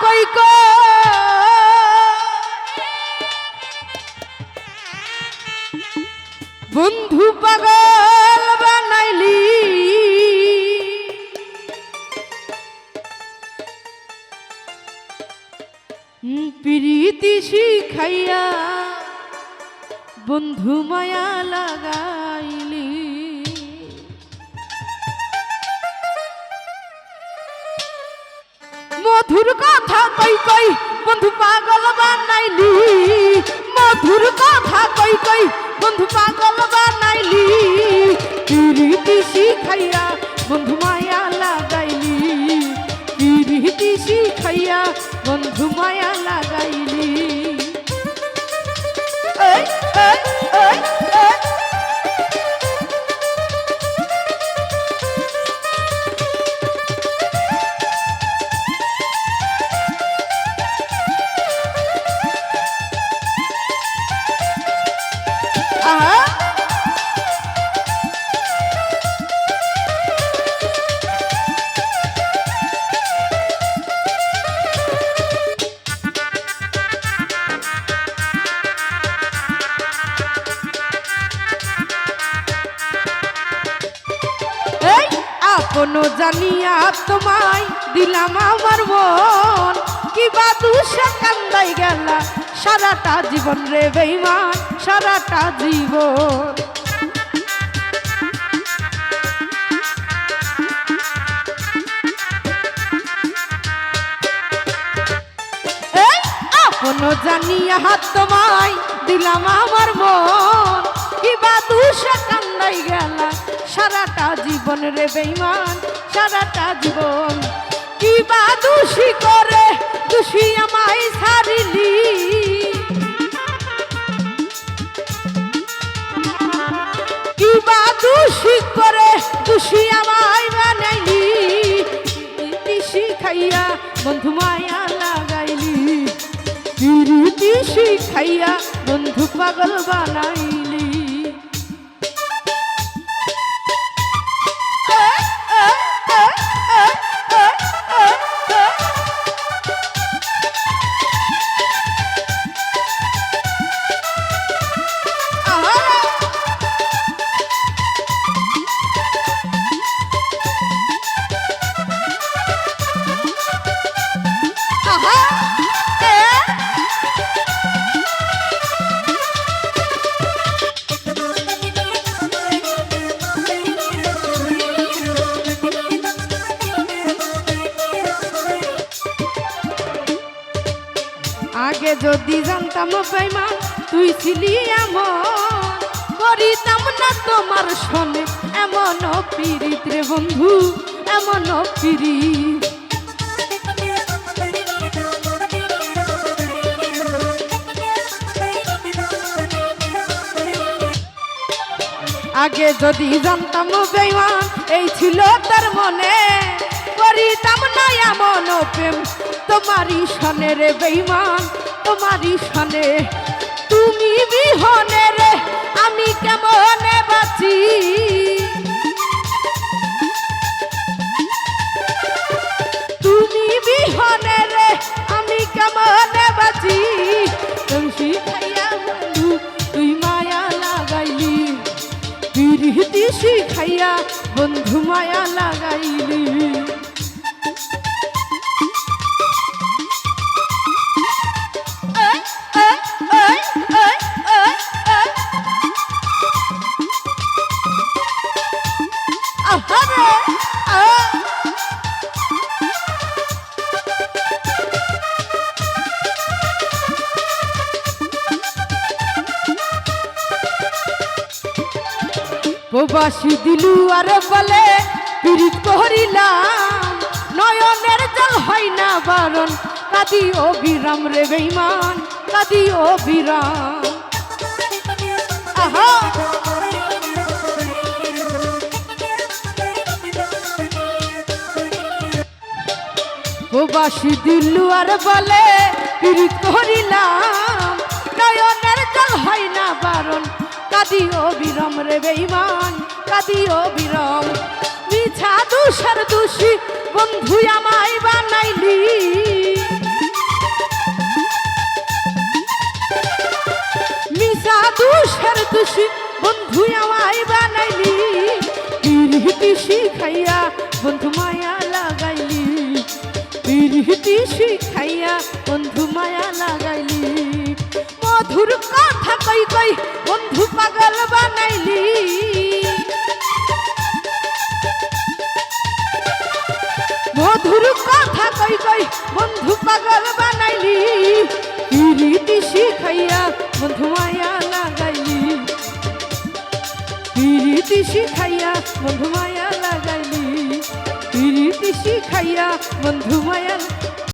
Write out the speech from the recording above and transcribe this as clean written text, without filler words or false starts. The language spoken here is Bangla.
কই কই বন্ধু পাগল বানাইলি প্রীতি শিখাইয়া বন্ধু মায়া লাগাইলি মধুর কথা কই কই বন্ধু পাগল বানাইলি মধুর কথা কই কই বন্ধু পাগল বানাইলি প্রীতি শিখাইয়া বন্ধু মায়া লাগাইলি প্রীতি শিখাইয়া বন্ধু মায়া লাগাইলি এই এই এই এই কোনো জানিয়া তোমায় দিলাম আমার মন কিবা দুষে কান্দাই গেলা সারাটা জীবন রে বেঈমান সারাটা জীবন এই কোনো জানিয়া তোমায় দিলাম আমার মন কিবা দুষে কান্দাই গেলা সারাটা জীবন রে বেঈমান সারাটা জীবন কিবা দোষী করে দোষী আমায় ছাড়িলি কিবা দোষী করে দোষী আমায় বানাইলি প্রীতি শিখাইয়া বন্ধু মায়া লাগাইলি প্রীতি শিখাইয়া বন্ধু পাগল বানাইলি আগে যদি জানতাম বেঈমান তুই ছিলি এমন করিতাম না তোমার সনে এমন পীড়িত রে বন্ধু এমন পীড়িত আগে যদি জানতাম বেঈমান এই ছিল তার মনে করিতাম না এমন প্রেম তোমারই সনে রে বেঈমান তোমারই সনে তুমি বিহনে রে আমি কেমনে বাঁচি তুমি বিহনে রে আমি কেমনে বাঁচি তুমি শিখাইয়া বন্ধু তুই মায়া লাগাইলি প্রীতি শিখাইয়া বন্ধু মায়া লাগাইলি প্রবাসী দিলু আর বলে পীড়িত করিলাম নয়নের জল হয় না বারণ কাঁদি অবিরাম রে বেঈমান কাঁদি অবিরাম আহা প্রবাসী দিলু আর বলে পীড়িত করিলাম নয়নের জল হয় না বারণ কাঁদি অবিরাম রে বেঈমান কাঁদি অবিরাম মিছা দোষের দোষী বন্ধু আমায় বানাইলি দুষের দোষী বন্ধু আমায় বানাইলি পিরিতি শিখাইয়া বন্ধু মায়া লাগাইলি পিরিতি শিখাইয়া বন্ধু মায়া লাগাইলি মধুর কথা কই কই বন্ধু পাগল বানাইলি মধুর কথা কই কই বন্ধু পাগল বানাইলি পিরিতি শিখাইয়া বন্ধু মায়া লাগাইলি পিরিতি শিখাইয়া বন্ধু মায়া লাগাইলি পিরিতি শিখাইয়া বন্ধু মায়া